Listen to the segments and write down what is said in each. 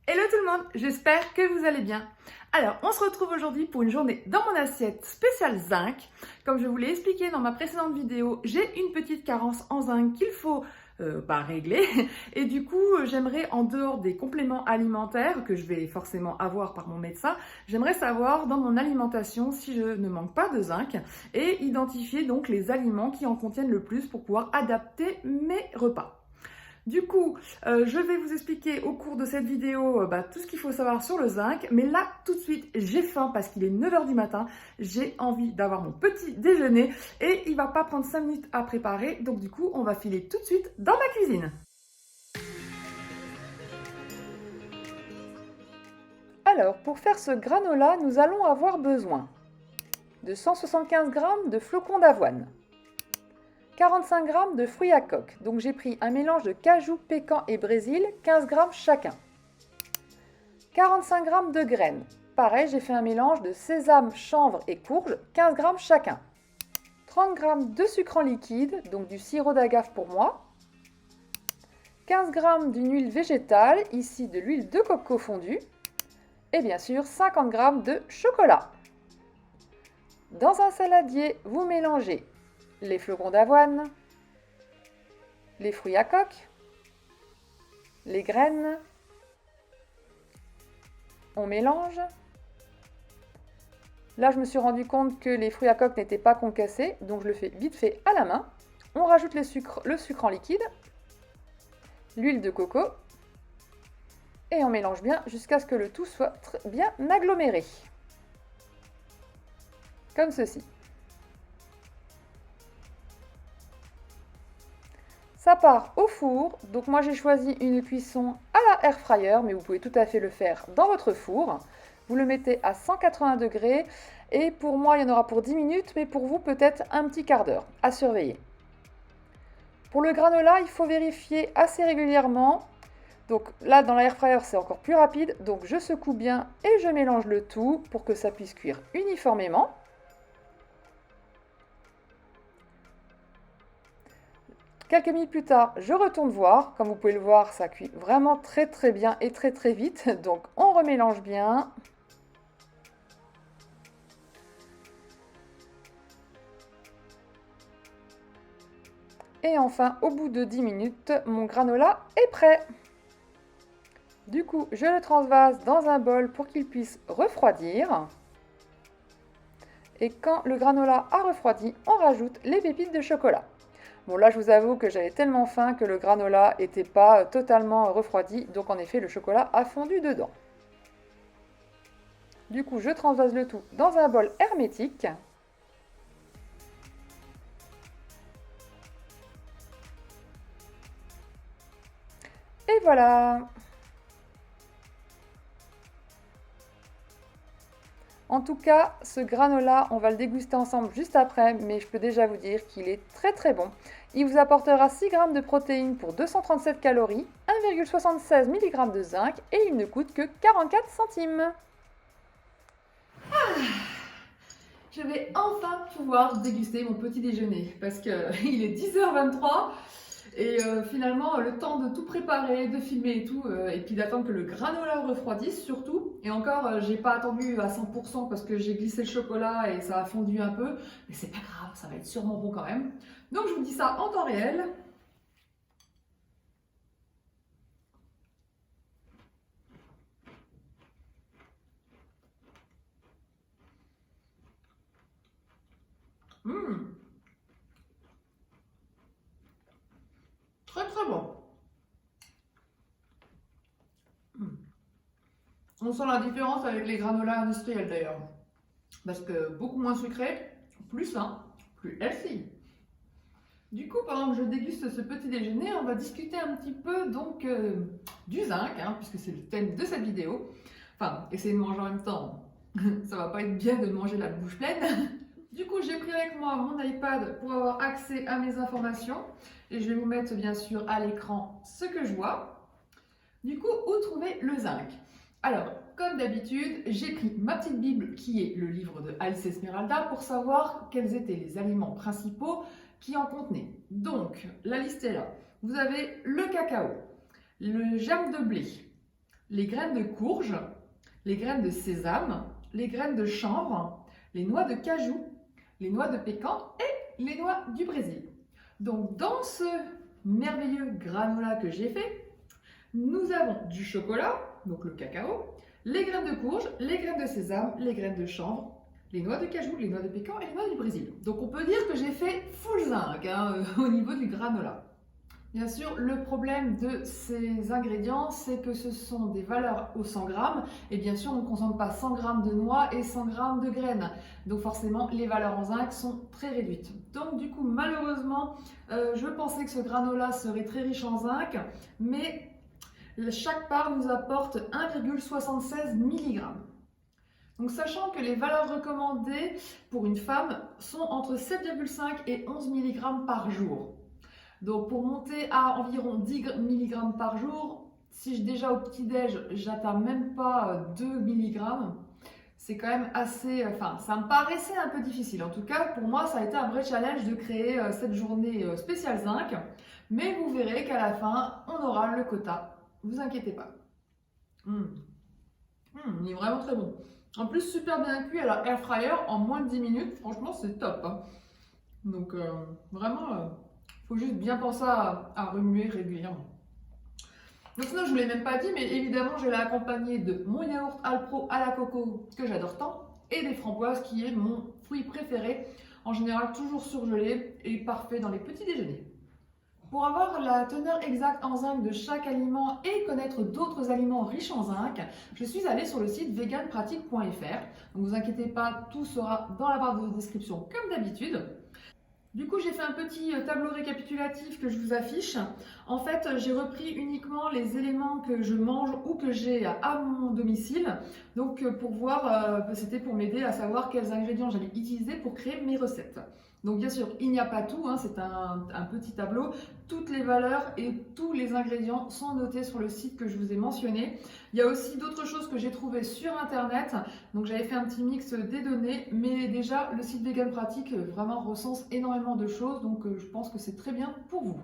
Hello tout le monde, j'espère que vous allez bien. Alors, on se retrouve aujourd'hui pour une journée dans mon assiette spéciale zinc. Comme je vous l'ai expliqué dans ma précédente vidéo, j'ai une petite carence en zinc qu'il faut régler. Et du coup, j'aimerais, en dehors des compléments alimentaires que je vais forcément avoir par mon médecin, j'aimerais savoir dans mon alimentation si je ne manque pas de zinc et identifier donc les aliments qui en contiennent le plus pour pouvoir adapter mes repas. Du coup, je vais vous expliquer au cours de cette vidéo tout ce qu'il faut savoir sur le zinc. Mais là, tout de suite, j'ai faim parce qu'il est 9 h du matin. J'ai envie d'avoir mon petit déjeuner et il ne va pas prendre 5 minutes à préparer. Donc du coup, on va filer tout de suite dans ma cuisine. Alors, pour faire ce granola, nous allons avoir besoin de 175 g de flocons d'avoine, 45 g de fruits à coque, donc j'ai pris un mélange de cajou, pécan et brésil, 15 g chacun. 45 g de graines, pareil j'ai fait un mélange de sésame, chanvre et courge, 15 g chacun. 30 g de sucre en liquide, donc du sirop d'agave pour moi. 15 g d'une huile végétale, ici de l'huile de coco fondue. Et bien sûr 50 g de chocolat. Dans un saladier, vous mélangez les flocons d'avoine, les fruits à coque, les graines, on mélange. Là, je me suis rendu compte que les fruits à coque n'étaient pas concassés, donc je le fais vite fait à la main. On rajoute le sucre en liquide, l'huile de coco, et on mélange bien jusqu'à ce que le tout soit bien aggloméré. Comme ceci. Ça part au four, donc moi j'ai choisi une cuisson à la air fryer, mais vous pouvez tout à fait le faire dans votre four. Vous le mettez à 180 degrés et pour moi il y en aura pour 10 minutes, mais pour vous peut-être un petit quart d'heure à surveiller. Pour le granola, il faut vérifier assez régulièrement. Donc là dans la air fryer c'est encore plus rapide, donc je secoue bien et je mélange le tout pour que ça puisse cuire uniformément. Quelques minutes plus tard, je retourne voir. Comme vous pouvez le voir, ça cuit vraiment très bien et très vite. Donc on remélange bien. Et enfin, au bout de 10 minutes, mon granola est prêt. Du coup, je le transvase dans un bol pour qu'il puisse refroidir. Et quand le granola a refroidi, on rajoute les pépites de chocolat. Bon là je vous avoue que j'avais tellement faim que le granola n'était pas totalement refroidi, donc en effet le chocolat a fondu dedans. Du coup je transvase le tout dans un bol hermétique. Et voilà! En tout cas, ce granola, on va le déguster ensemble juste après, mais je peux déjà vous dire qu'il est très bon. Il vous apportera 6 g de protéines pour 237 calories, 1,76 mg de zinc et il ne coûte que 44 centimes. Je vais enfin pouvoir déguster mon petit déjeuner parce qu'il est 10 h 23 et finalement le temps de tout préparer, de filmer et tout, et puis d'attendre que le granola refroidisse surtout. Et encore, j'ai pas attendu à 100% parce que j'ai glissé le chocolat et ça a fondu un peu, mais c'est pas grave, ça va être sûrement bon quand même. Donc je vous dis ça en temps réel. Très bon. On sent la différence avec les granolas industriels d'ailleurs. Parce que beaucoup moins sucré, plus sain, plus healthy. Du coup, pendant que je déguste ce petit déjeuner, on va discuter un petit peu donc du zinc, puisque c'est le thème de cette vidéo. Enfin, essayer de manger en même temps, ça va pas être bien de manger la bouche pleine. Du coup, j'ai pris avec moi mon iPad pour avoir accès à mes informations. Et je vais vous mettre bien sûr à l'écran ce que je vois. Du coup, où trouver le zinc? Alors, comme d'habitude, j'ai pris ma petite Bible qui est le livre de Alice Esmeralda pour savoir quels étaient les aliments principaux qui en contenaient. Donc, la liste est là. Vous avez le cacao, le germe de blé, les graines de courge, les graines de sésame, les graines de chanvre, les noix de cajou, les noix de pécan et les noix du Brésil. Donc, dans ce merveilleux granola que j'ai fait, nous avons du chocolat, donc le cacao, les graines de courge, les graines de sésame, les graines de chanvre, les noix de cajou, les noix de pécan et les noix du Brésil. Donc on peut dire que j'ai fait full zinc au niveau du granola. Bien sûr, le problème de ces ingrédients, c'est que ce sont des valeurs au 100 grammes. Et bien sûr, on ne consomme pas 100 grammes de noix et 100 grammes de graines. Donc forcément, les valeurs en zinc sont très réduites. Donc du coup, malheureusement, je pensais que ce granola serait très riche en zinc, mais chaque part nous apporte 1,76 mg. Donc sachant que les valeurs recommandées pour une femme sont entre 7,5 et 11 mg par jour. Donc pour monter à environ 10 mg par jour, si déjà au petit-déj, j'atteins même pas 2 mg, c'est quand même assez, enfin ça me paraissait un peu difficile. En tout cas, pour moi, ça a été un vrai challenge de créer cette journée spéciale zinc. Mais vous verrez qu'à la fin, on aura le quota. Vous inquiétez pas. Il est vraiment très bon. En plus, super bien cuit à la air fryer en moins de 10 minutes. Franchement, c'est top. Hein. Donc, vraiment, faut juste bien penser à remuer régulièrement. Donc, sinon, je ne vous l'ai même pas dit, mais évidemment, je l'ai accompagné de mon yaourt Alpro à la coco, que j'adore tant, et des framboises, qui est mon fruit préféré. En général, toujours surgelé et parfait dans les petits déjeuners. Pour avoir la teneur exacte en zinc de chaque aliment et connaître d'autres aliments riches en zinc, je suis allée sur le site veganpratique.fr. Donc vous inquiétez pas, tout sera dans la barre de description comme d'habitude. Du coup, j'ai fait un petit tableau récapitulatif que je vous affiche. En fait, j'ai repris uniquement les éléments que je mange ou que j'ai à mon domicile. Donc, pour voir, c'était pour m'aider à savoir quels ingrédients j'allais utiliser pour créer mes recettes. Donc, bien sûr, il n'y a pas tout, hein, c'est un petit tableau. Toutes les valeurs et tous les ingrédients sont notés sur le site que je vous ai mentionné. Il y a aussi d'autres choses que j'ai trouvées sur Internet. Donc, j'avais fait un petit mix des données, mais déjà, le site Vegan Pratique vraiment recense énormément de choses. Donc, je pense que c'est très bien pour vous.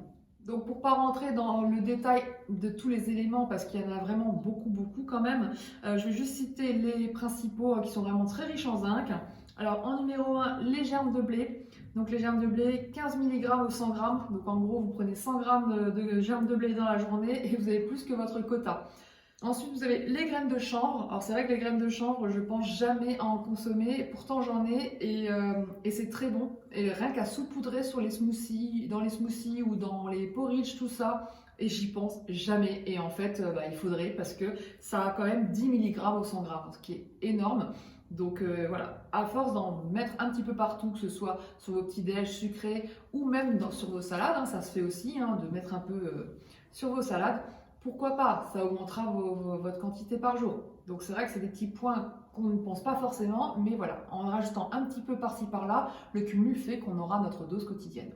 Donc pour ne pas rentrer dans le détail de tous les éléments, parce qu'il y en a vraiment beaucoup quand même, je vais juste citer les principaux qui sont vraiment très riches en zinc. Alors en numéro 1, les germes de blé. Donc les germes de blé, 15 mg au 100 g. Donc en gros, vous prenez 100 g de germes de blé dans la journée et vous avez plus que votre quota. Ensuite, vous avez les graines de chanvre. Alors, c'est vrai que les graines de chanvre, je pense jamais à en consommer. Pourtant, j'en ai et c'est très bon. Et rien qu'à saupoudrer sur les smoothies, dans les smoothies ou dans les porridge, tout ça. Et j'y pense jamais. Et en fait, il faudrait parce que ça a quand même 10 mg au 100 g, ce qui est énorme. Donc voilà, à force d'en mettre un petit peu partout, que ce soit sur vos petits déj sucrés ou même sur vos salades, hein, ça se fait aussi, hein, de mettre un peu sur vos salades. Pourquoi pas? Ça augmentera votre quantité par jour. Donc c'est vrai que c'est des petits points qu'on ne pense pas forcément, mais voilà, en rajoutant un petit peu par-ci par-là, le cumul fait qu'on aura notre dose quotidienne.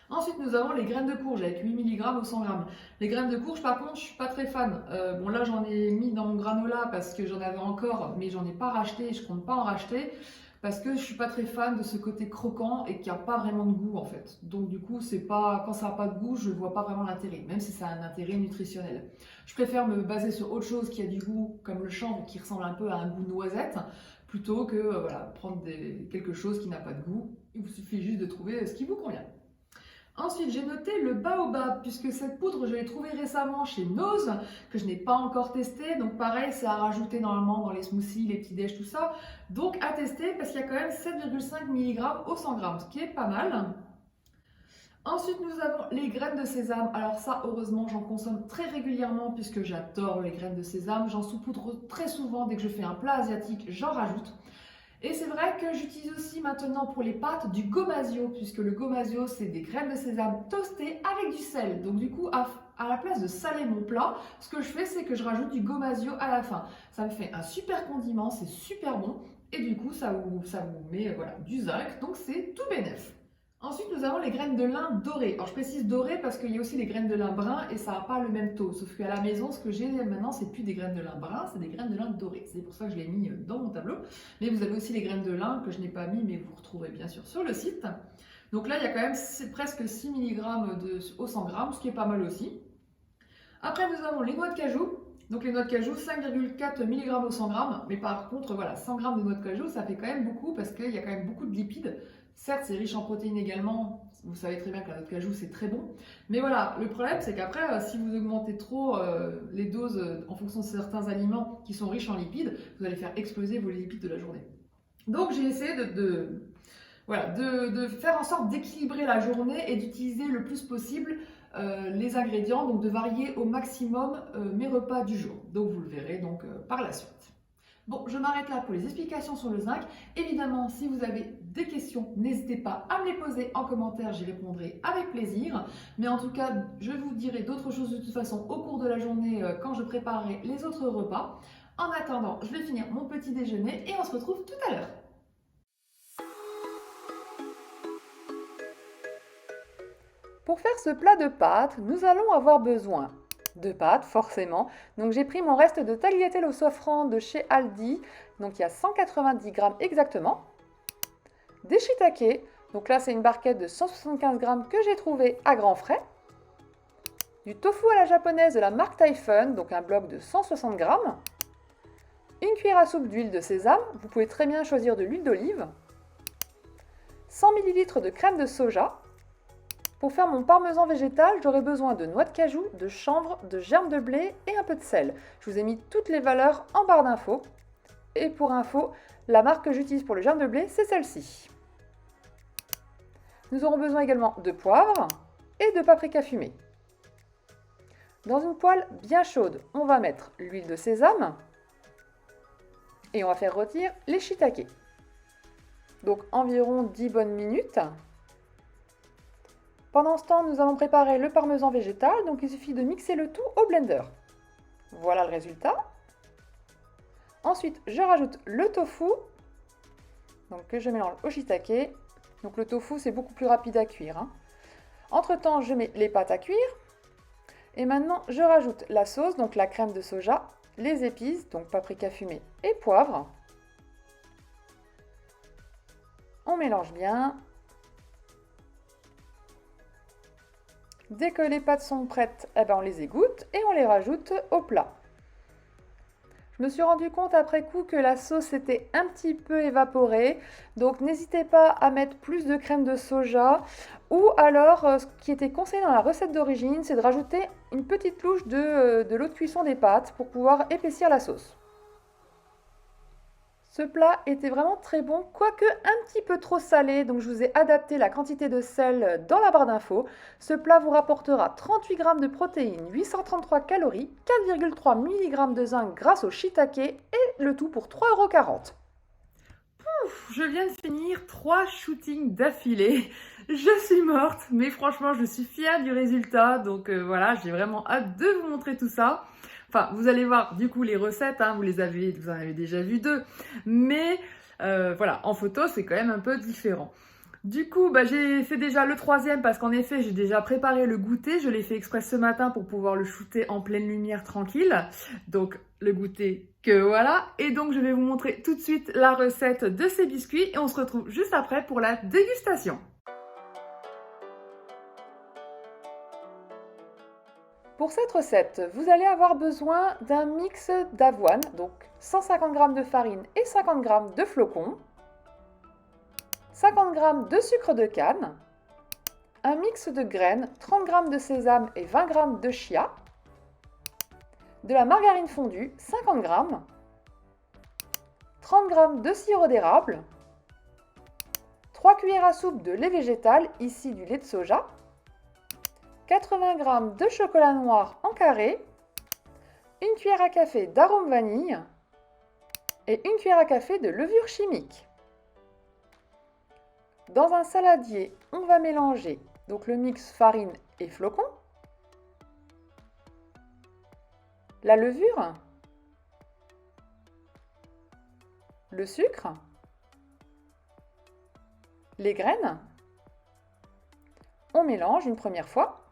Ensuite, nous avons les graines de courge avec 8 mg au 100 g. Les graines de courge, par contre, je suis pas très fan. Bon là, j'en ai mis dans mon granola parce que j'en avais encore, mais j'en ai pas racheté et je compte pas en racheter. Parce que je suis pas très fan de ce côté croquant et qui a pas vraiment de goût en fait. Donc du coup, c'est pas, quand ça n'a pas de goût, je vois pas vraiment l'intérêt, même si ça a un intérêt nutritionnel. Je préfère me baser sur autre chose qui a du goût, comme le chanvre qui ressemble un peu à un goût noisette, plutôt que voilà, prendre quelque chose qui n'a pas de goût. Il vous suffit juste de trouver ce qui vous convient. Ensuite, j'ai noté le baobab, puisque cette poudre, je l'ai trouvée récemment chez Nose, que je n'ai pas encore testé. Donc pareil, c'est à rajouter normalement dans les smoothies, les petits déj, tout ça. Donc à tester, parce qu'il y a quand même 7,5 mg au 100 g, ce qui est pas mal. Ensuite, nous avons les graines de sésame. Alors ça, heureusement, j'en consomme très régulièrement, puisque j'adore les graines de sésame. J'en saupoudre très souvent, dès que je fais un plat asiatique, j'en rajoute. Et c'est vrai que j'utilise aussi maintenant pour les pâtes du gomasio, puisque le gomasio, c'est des graines de sésame toastées avec du sel. Donc du coup, à la place de saler mon plat, ce que je fais, c'est que je rajoute du gomasio à la fin. Ça me fait un super condiment, c'est super bon. Et du coup, ça vous met voilà, du zinc, donc c'est tout bénef. Ensuite, nous avons les graines de lin dorées. Alors, je précise dorées parce qu'il y a aussi les graines de lin brun et ça n'a pas le même taux. Sauf qu'à la maison, ce que j'ai maintenant, c'est plus des graines de lin brun, c'est des graines de lin dorées. C'est pour ça que je l'ai mis dans mon tableau. Mais vous avez aussi les graines de lin que je n'ai pas mis, mais vous retrouverez bien sûr sur le site. Donc là, il y a quand même presque 6 mg au 100 g, ce qui est pas mal aussi. Après, nous avons les noix de cajou. Donc les noix de cajou, 5,4 mg au 100 g. Mais par contre, voilà, 100 g de noix de cajou, ça fait quand même beaucoup parce qu'il y a quand même beaucoup de lipides. Certes, c'est riche en protéines également. Vous savez très bien que la noix de cajou, c'est très bon. Mais voilà, le problème, c'est qu'après, si vous augmentez trop les doses en fonction de certains aliments qui sont riches en lipides, vous allez faire exploser vos lipides de la journée. Donc j'ai essayé de faire en sorte d'équilibrer la journée et d'utiliser le plus possible les ingrédients, donc de varier au maximum mes repas du jour. Donc vous le verrez donc par la suite. Bon, je m'arrête là pour les explications sur le zinc. Évidemment, si vous avez des questions, n'hésitez pas à me les poser en commentaire, j'y répondrai avec plaisir. Mais en tout cas, je vous dirai d'autres choses de toute façon au cours de la journée quand je préparerai les autres repas. En attendant, je vais finir mon petit déjeuner et on se retrouve tout à l'heure. Pour faire ce plat de pâtes, nous allons avoir besoin de pâtes, forcément. Donc j'ai pris mon reste de tagliatelle au safran de chez Aldi, donc il y a 190 g exactement. Des shiitake, donc là c'est une barquette de 175 g que j'ai trouvé à grands frais. Du tofu à la japonaise de la marque Typhon, donc un bloc de 160 g. Une cuillère à soupe d'huile de sésame, vous pouvez très bien choisir de l'huile d'olive. 100 ml de crème de soja. Pour faire mon parmesan végétal, j'aurai besoin de noix de cajou, de chanvre, de germe de blé et un peu de sel. Je vous ai mis toutes les valeurs en barre d'infos. Et pour info, la marque que j'utilise pour le germe de blé, c'est celle-ci. Nous aurons besoin également de poivre et de paprika fumé. Dans une poêle bien chaude, on va mettre l'huile de sésame et on va faire rôtir les shiitake. Donc environ 10 bonnes minutes. Pendant ce temps, nous allons préparer le parmesan végétal, donc il suffit de mixer le tout au blender. Voilà le résultat. Ensuite, je rajoute le tofu, donc que je mélange au shiitake. Donc le tofu, c'est beaucoup plus rapide à cuire. Entre-temps, je mets les pâtes à cuire. Et maintenant, je rajoute la sauce, donc la crème de soja, les épices, donc paprika fumé et poivre. On mélange bien. Dès que les pâtes sont prêtes, on les égoutte et on les rajoute au plat. Je me suis rendu compte après coup que la sauce était un petit peu évaporée, donc n'hésitez pas à mettre plus de crème de soja ou alors ce qui était conseillé dans la recette d'origine, c'est de rajouter une petite louche de l'eau de cuisson des pâtes pour pouvoir épaissir la sauce. Ce plat était vraiment très bon, quoique un petit peu trop salé, donc je vous ai adapté la quantité de sel dans la barre d'infos. Ce plat vous rapportera 38 g de protéines, 833 calories, 4,3 mg de zinc grâce au shiitake et le tout pour 3,40 €. Pouf, je viens de finir 3 shootings d'affilée. Je suis morte, mais franchement, je suis fière du résultat. Donc voilà, j'ai vraiment hâte de vous montrer tout ça. Enfin, vous allez voir du coup les recettes, vous en avez déjà vu 2. Mais voilà, en photo, c'est quand même un peu différent. Du coup, j'ai fait déjà le 3e parce qu'en effet, j'ai déjà préparé le goûter. Je l'ai fait exprès ce matin pour pouvoir le shooter en pleine lumière tranquille. Donc, le goûter que voilà. Et donc, je vais vous montrer tout de suite la recette de ces biscuits. Et on se retrouve juste après pour la dégustation. Pour cette recette, vous allez avoir besoin d'un mix d'avoine, donc 150 g de farine et 50 g de flocons, 50 g de sucre de canne, un mix de graines, 30 g de sésame et 20 g de chia, de la margarine fondue, 50 g, 30 g de sirop d'érable, 3 cuillères à soupe de lait végétal, ici du lait de soja, 80 g de chocolat noir en carré, une cuillère à café d'arôme vanille et une cuillère à café de levure chimique. Dans un saladier, on va mélanger donc le mix farine et flocons. la levure, le sucre, les graines. On mélange une première fois.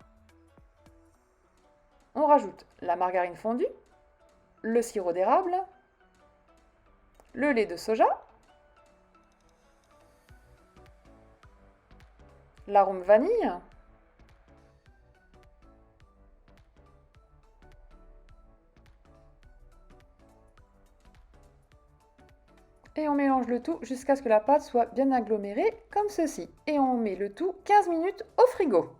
On rajoute la margarine fondue, le sirop d'érable, le lait de soja, l'arôme vanille, et on mélange le tout jusqu'à ce que la pâte soit bien agglomérée comme ceci. Et on met le tout 15 minutes au frigo.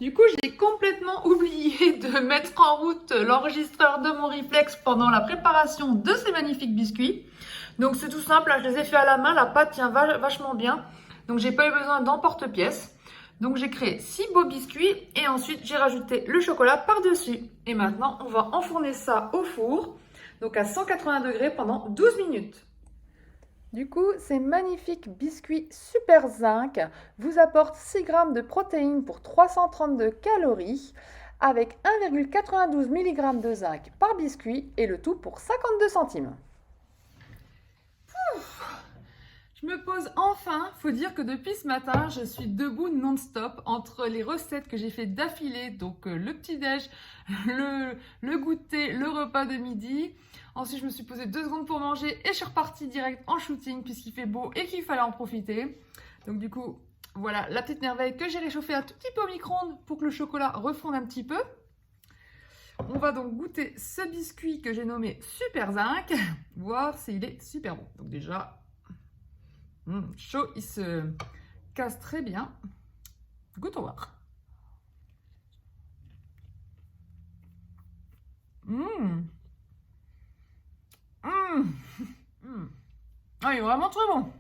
Du coup, j'ai complètement oublié de mettre en route l'enregistreur de mon réflexe pendant la préparation de ces magnifiques biscuits. Donc c'est tout simple, là, je les ai fait à la main, la pâte tient vachement bien. Donc j'ai pas eu besoin d'emporte-pièce. Donc j'ai créé 6 beaux biscuits et ensuite j'ai rajouté le chocolat par-dessus. Et maintenant, on va enfourner ça au four, donc à 180 degrés pendant 12 minutes. Du coup, ces magnifiques biscuits super zinc vous apportent 6 g de protéines pour 332 calories avec 1,92 mg de zinc par biscuit et le tout pour 52 centimes. Je me pose enfin, faut dire que depuis ce matin, je suis debout non-stop entre les recettes que j'ai fait d'affilée, donc le petit-déj, le goûter, le repas de midi. Ensuite, je me suis posée 2 secondes pour manger et je suis repartie direct en shooting puisqu'il fait beau et qu'il fallait en profiter. Donc du coup, voilà la petite merveille que j'ai réchauffée un tout petit peu au micro-ondes pour que le chocolat refonde un petit peu. On va donc goûter ce biscuit que j'ai nommé Super Zinc, voir s'il est super bon. Donc déjà... chaud, il se casse très bien. Goûtons voir. Ah, il est vraiment très bon.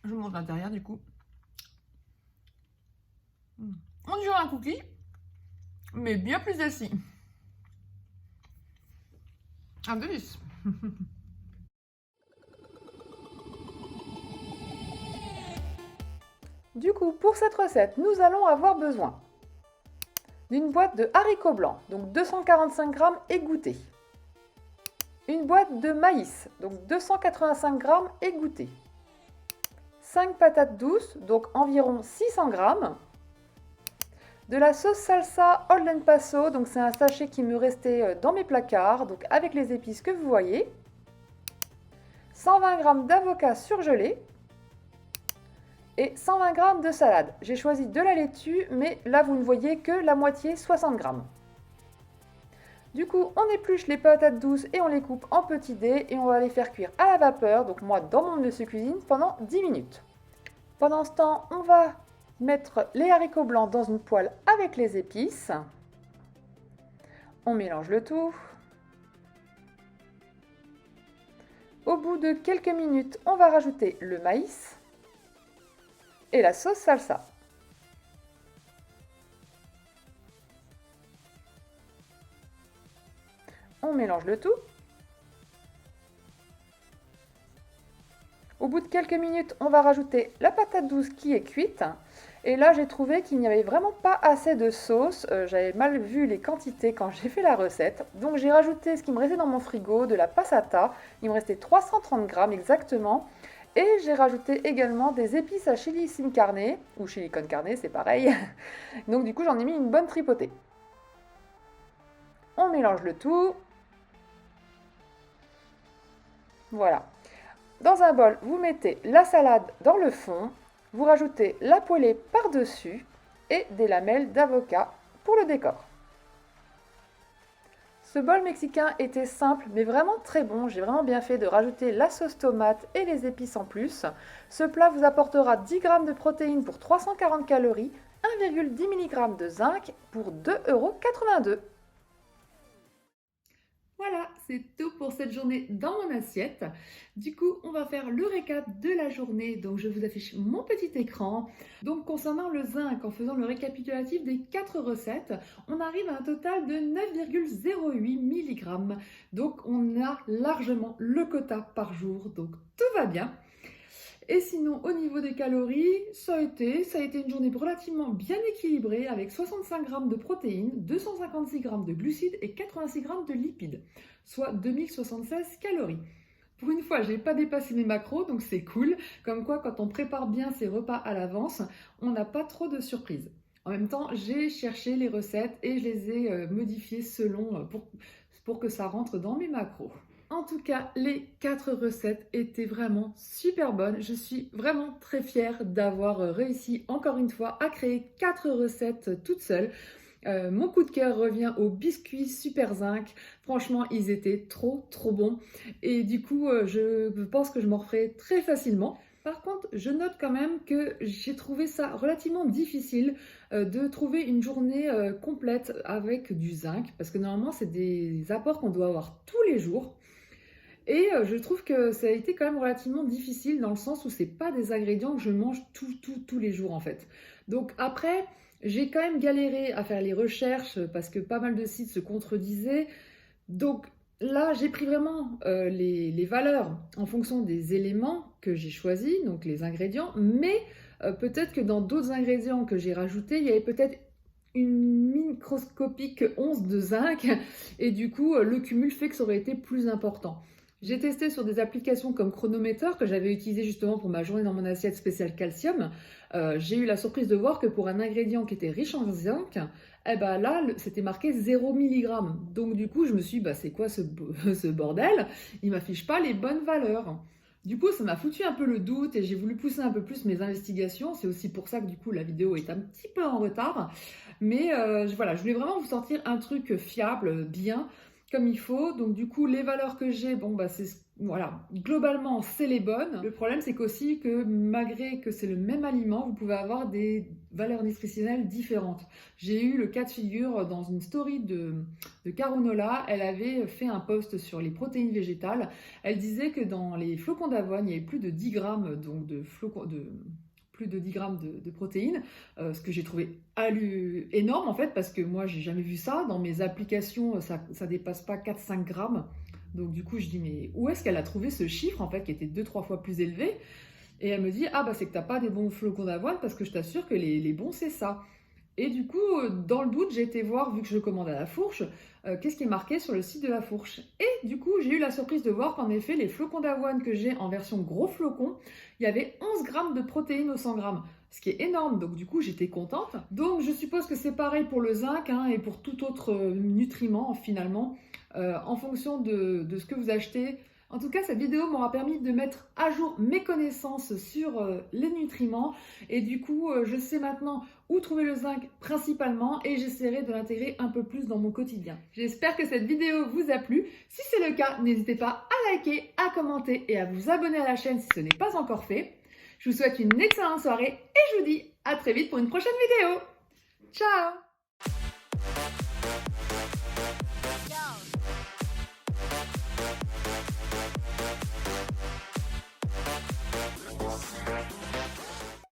Je mange l'intérieur du coup. On dirait un cookie, mais bien plus assis. Un délice. Du coup, pour cette recette, nous allons avoir besoin d'une boîte de haricots blancs, donc 245 g égouttés. Une boîte de maïs, donc 285 g égouttés. 5 patates douces, donc environ 600 g. De la sauce salsa Old Paso, donc c'est un sachet qui me restait dans mes placards, donc avec les épices que vous voyez. 120 g d'avocat surgelé. Et 120 g de salade. J'ai choisi de la laitue, mais là vous ne voyez que la moitié, 60 g. Du coup, on épluche les patates douces et on les coupe en petits dés et on va les faire cuire à la vapeur, donc moi dans mon monsieur cuisine, pendant 10 minutes. Pendant ce temps, on va mettre les haricots blancs dans une poêle avec les épices. On mélange le tout. Au bout de quelques minutes, on va rajouter le maïs et la sauce salsa. On mélange le tout. Au bout de quelques minutes, on va rajouter la patate douce qui est cuite. Et là, j'ai trouvé qu'il n'y avait vraiment pas assez de sauce. J'avais mal vu les quantités quand j'ai fait la recette. Donc j'ai rajouté ce qui me restait dans mon frigo, de la passata. Il me restait 330 g exactement. Et j'ai rajouté également des épices à chili sin carne, ou chili con carne, c'est pareil. Donc du coup, j'en ai mis une bonne tripotée. On mélange le tout. Voilà. Dans un bol, vous mettez la salade dans le fond, vous rajoutez la poêlée par-dessus et des lamelles d'avocat pour le décor. Ce bol mexicain était simple mais vraiment très bon. J'ai vraiment bien fait de rajouter la sauce tomate et les épices en plus. Ce plat vous apportera 10 g de protéines pour 340 calories, 1,10 mg de zinc pour 2,82 €. Voilà, c'est tout pour cette journée dans mon assiette. Du coup, on va faire le récap de la journée. Donc, je vous affiche mon petit écran. Donc, concernant le zinc, en faisant le récapitulatif des 4 recettes, on arrive à un total de 9,08 mg. Donc, on a largement le quota par jour. Donc, tout va bien. Et sinon, au niveau des calories, ça a été une journée relativement bien équilibrée avec 65 g de protéines, 256 g de glucides et 86 g de lipides, soit 2076 calories. Pour une fois, je n'ai pas dépassé mes macros, donc c'est cool. Comme quoi, quand on prépare bien ses repas à l'avance, on n'a pas trop de surprises. En même temps, j'ai cherché les recettes et je les ai modifiées selon pour que ça rentre dans mes macros. En tout cas, les 4 recettes étaient vraiment super bonnes. Je suis vraiment très fière d'avoir réussi encore une fois à créer 4 recettes toute seule. Mon coup de cœur revient aux biscuits Super Zinc. Franchement, ils étaient trop bons. Et du coup, je pense que je m'en referai très facilement. Par contre, je note quand même que j'ai trouvé ça relativement difficile de trouver une journée complète avec du zinc. Parce que normalement, c'est des apports qu'on doit avoir tous les jours. Et je trouve que ça a été quand même relativement difficile dans le sens où c'est pas des ingrédients que je mange tous les jours en fait. Donc après, j'ai quand même galéré à faire les recherches parce que pas mal de sites se contredisaient. Donc là, j'ai pris vraiment les valeurs en fonction des éléments que j'ai choisis, donc les ingrédients, mais peut-être que dans d'autres ingrédients que j'ai rajoutés, il y avait peut-être une microscopique once de zinc et du coup, le cumul fait que ça aurait été plus important. J'ai testé sur des applications comme Chronometer que j'avais utilisé justement pour ma journée dans mon assiette spéciale calcium. J'ai eu la surprise de voir que pour un ingrédient qui était riche en zinc, eh ben là, c'était marqué 0 mg. Donc du coup, je me suis dit, bah, c'est quoi ce bordel? Il m'affiche pas les bonnes valeurs. Du coup, ça m'a foutu un peu le doute et j'ai voulu pousser un peu plus mes investigations. C'est aussi pour ça que du coup, la vidéo est un petit peu en retard. Mais voilà, je voulais vraiment vous sortir un truc fiable, bien, comme il faut. Donc du coup, les valeurs que j'ai, bon bah c'est voilà, globalement c'est les bonnes. Le problème c'est qu'aussi que malgré que c'est le même aliment, vous pouvez avoir des valeurs nutritionnelles différentes. J'ai eu le cas de figure dans une story de Caronola, elle avait fait un post sur les protéines végétales. Elle disait que dans les flocons d'avoine, il y avait plus de 10 grammes donc plus de 10 grammes de protéines, ce que j'ai trouvé énorme en fait, parce que moi j'ai jamais vu ça. Dans mes applications, ça dépasse pas 4-5 grammes. Donc du coup je dis mais où est-ce qu'elle a trouvé ce chiffre en fait qui était 2-3 fois plus élevé? Et elle me dit ah bah c'est que t'as pas des bons flocons d'avoine parce que je t'assure que les bons c'est ça. Et du coup, dans le doute, j'ai été voir, vu que je commande à la fourche, qu'est-ce qui est marqué sur le site de la fourche. Et du coup, j'ai eu la surprise de voir qu'en effet, les flocons d'avoine que j'ai en version gros flocon, il y avait 11 grammes de protéines au 100 grammes, ce qui est énorme. Donc du coup, j'étais contente. Donc je suppose que c'est pareil pour le zinc hein, et pour tout autre nutriment finalement, en fonction de ce que vous achetez. En tout cas, cette vidéo m'aura permis de mettre à jour mes connaissances sur les nutriments et du coup, je sais maintenant où trouver le zinc principalement et j'essaierai de l'intégrer un peu plus dans mon quotidien. J'espère que cette vidéo vous a plu. Si c'est le cas, n'hésitez pas à liker, à commenter et à vous abonner à la chaîne si ce n'est pas encore fait. Je vous souhaite une excellente soirée et je vous dis à très vite pour une prochaine vidéo. Ciao!